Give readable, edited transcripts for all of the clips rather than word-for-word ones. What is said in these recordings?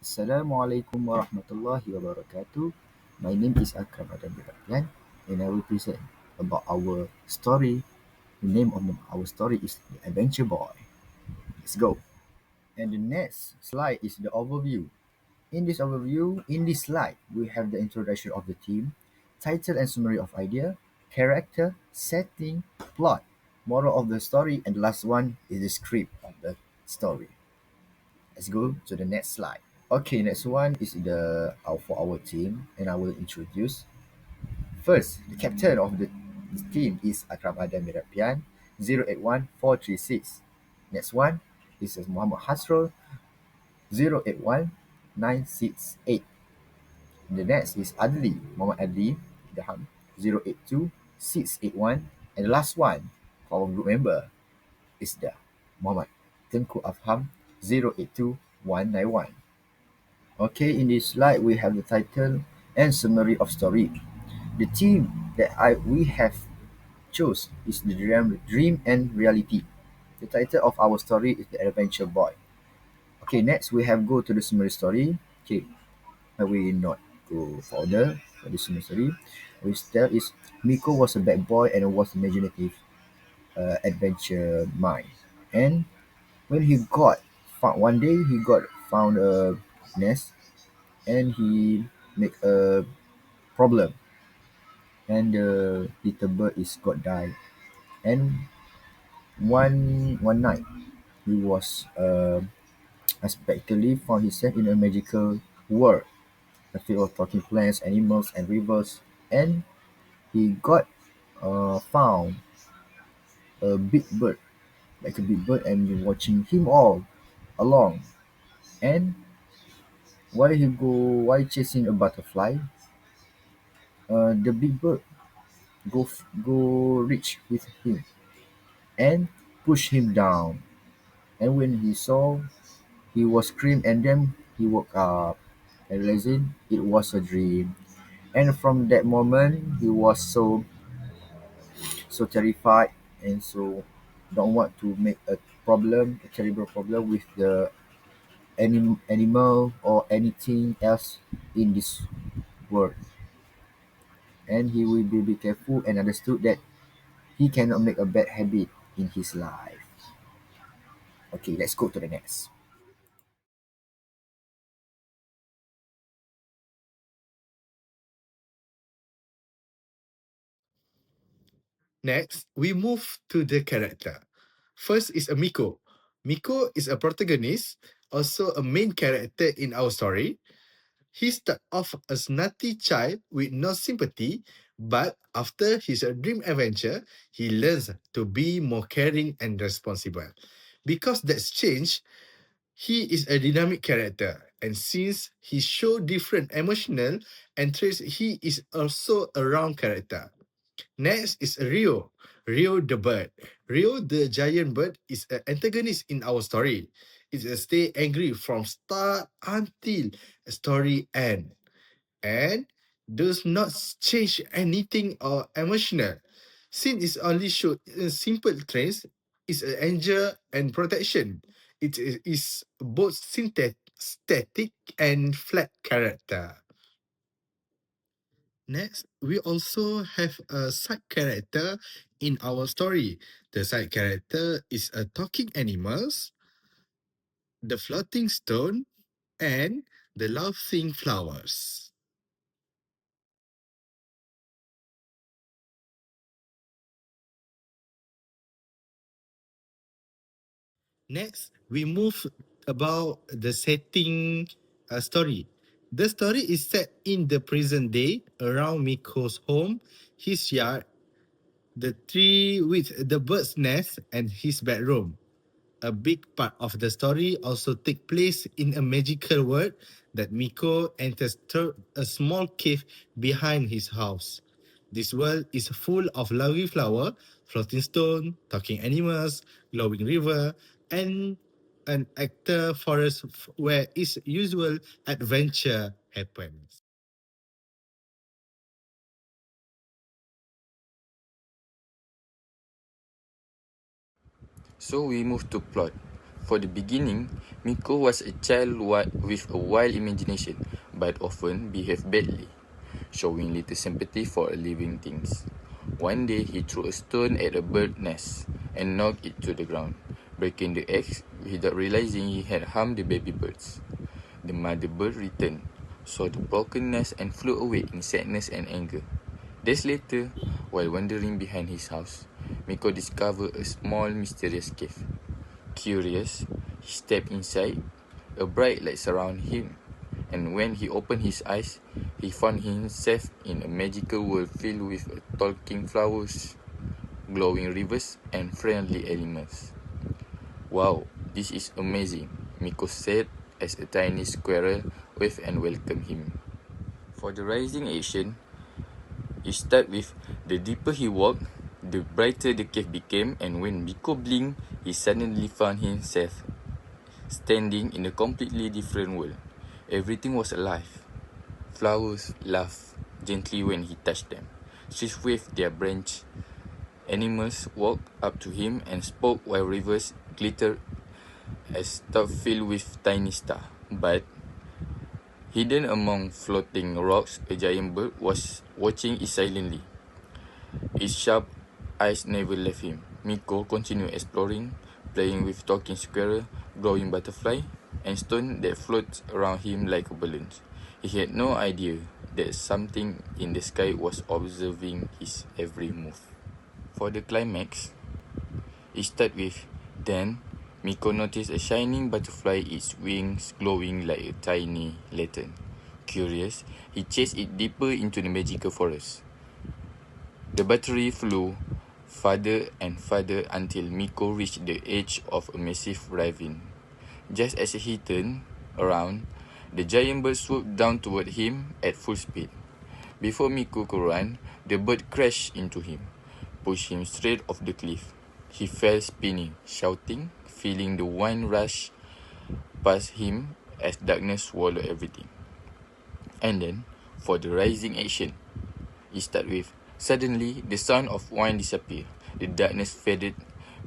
Assalamualaikum warahmatullahi wabarakatuh. My name is Akram Adam Birakian and I will present about our story. The name of our story is The Adventure Boy. Let's go. And the next slide is the overview. In this slide, we have the introduction of the team, title and summary of idea, character, setting, plot, moral of the story, and the last one is the script of the story. Let's go to the next slide. Okay, next one is for our team, and I will introduce. First, the captain of the team is Akram Adam Mirapian, 081436. Next one is Muhammad Hasrul, 081968. The next is Adli, Muhammad Adli, Daham, 082681. And the last one for our group member is the Muhammad Tengku Afham, 082191. Okay, in this slide we have the title and summary of story. The theme that we have chose is the dream and reality. The title of our story is The Adventure Boy. Okay, next we have go to the summary story. Okay, I will not go further for the summary story. We tell is Miko was a bad boy and was imaginative adventure mind. And when he got found one day, he got found a nest and he make a problem, and the little bird is got died. And one night he was unexpectedly found himself in a magical world, a field of talking plants, animals, and rivers. And he got found a big bird, like a big bird, and been watching him all along. And while chasing a butterfly, the big bird go reach with him and push him down. And when he saw, he was screamed, and then he woke up, realizing it was a dream. And from that moment, he was so terrified and so don't want to make a terrible problem with the animal or anything else in this world. And he will be careful and understood that he cannot make a bad habit in his life. Okay, let's go to the next. Next, we move to the character. First is a Miko. Miko is a protagonist, also a main character in our story. He starts off as naughty child with no sympathy, but after his dream adventure, he learns to be more caring and responsible. Because that's changed, he is a dynamic character, and since he show different emotional and traits, he is also a round character. Next is Rio. Rio the bird. Rio the giant bird is an antagonist in our story. It's a stay angry from start until story end, and does not change anything or emotional. Since it's only show simple traits, is an anger and protection. It is both static and flat character. Next, we also have a side character in our story. The side character is a talking animals, the floating stone, and the laughing flowers. Next, we move about the setting story. The story is set in the present day around Miko's home, his yard, the tree with the bird's nest, and his bedroom. A big part of the story also takes place in a magical world that Miko enters through a small cave behind his house. This world is full of lovely flower, floating stone, talking animals, glowing river, and an actor forest where its usual adventure happens. So we move to plot. For the beginning, Miko was a child with a wild imagination, but often behaved badly, showing little sympathy for living things. One day, he threw a stone at a bird nest and knocked it to the ground, breaking the eggs without realizing he had harmed the baby birds. The mother bird returned, saw the broken nest, and flew away in sadness and anger. Days later, while wandering behind his house, Miko discovered a small mysterious cave. Curious, he stepped inside. A bright light surrounded him, and when he opened his eyes, he found himself in a magical world filled with talking flowers, glowing rivers, and friendly animals. Wow, this is amazing, Miko said as a tiny squirrel waved and welcomed him. For the rising action, it started with the deeper he walked, the brighter the cave became, and when Miko blinked, he suddenly found himself standing in a completely different world. Everything was alive. Flowers laughed gently when he touched them. Trees waved their branches. Animals walked up to him and spoke while rivers glittered as top filled with tiny stars. But hidden among floating rocks, a giant bird was watching it silently. Its sharp eyes never left him. Miko continued exploring, playing with talking squirrel, glowing butterfly, and stone that floated around him like balloons. He had no idea that something in the sky was observing his every move. For the climax, it started with, then Miko noticed a shining butterfly, its wings glowing like a tiny lantern. Curious, he chased it deeper into the magical forest. The butterfly flew farther and farther until Miko reached the edge of a massive ravine. Just as he turned around, the giant bird swooped down toward him at full speed. Before Miko could run, the bird crashed into him, pushed him straight off the cliff. He fell spinning, shouting, feeling the wind rush past him as darkness swallowed everything. And then, for the rising action, it started with, suddenly, the sound of wind disappeared. The darkness faded.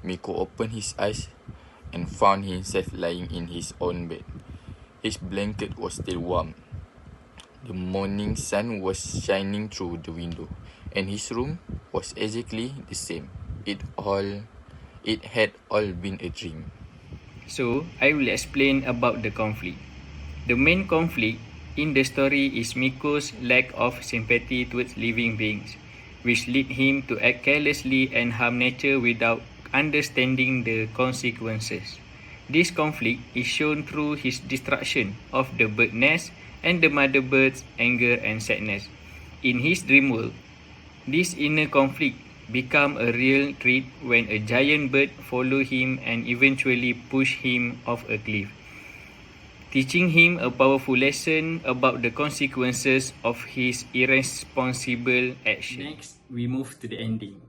Miko opened his eyes and found himself lying in his own bed. His blanket was still warm. The morning sun was shining through the window, and his room was exactly the same. It had all been a dream. So, I will explain about the conflict. The main conflict in the story is Miko's lack of sympathy towards living beings, which lead him to act carelessly and harm nature without understanding the consequences. This conflict is shown through his destruction of the bird nest and the mother bird's anger and sadness. In his dream world, this inner conflict become a real threat when a giant bird follow him and eventually push him off a cliff, teaching him a powerful lesson about the consequences of his irresponsible action. Next, we move to the ending.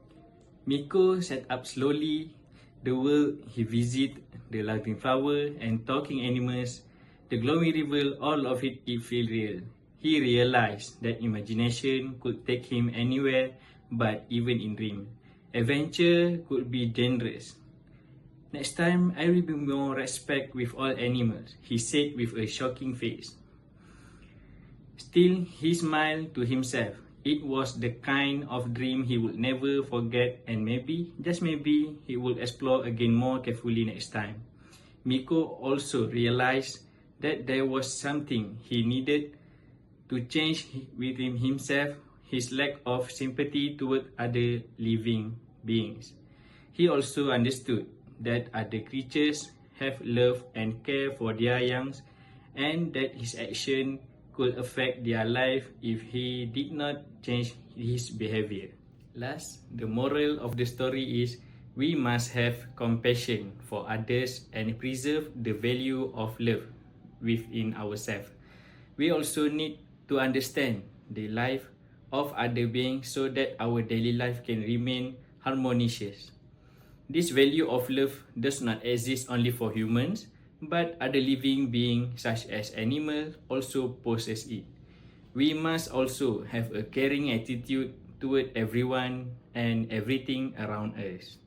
Miko set up slowly the world he visit, the laughing flower and talking animals, the glowing river, all of it feel real. He realized that imagination could take him anywhere, but even in dream. Adventure could be dangerous. Next time, I will be more respect with all animals, he said with a shocking face. Still, he smiled to himself. It was the kind of dream he would never forget, and maybe, just maybe, he will explore again more carefully next time. Miko also realized that there was something he needed to change within himself, his lack of sympathy toward other living beings. He also understood that other creatures have love and care for their youngs, and that his action could affect their life if he did not change his behavior. Last, the moral of the story is we must have compassion for others and preserve the value of love within ourselves. We also need to understand the life of other beings so that our daily life can remain harmonious. This value of love does not exist only for humans, but other living beings such as animals also possess it. We must also have a caring attitude toward everyone and everything around us.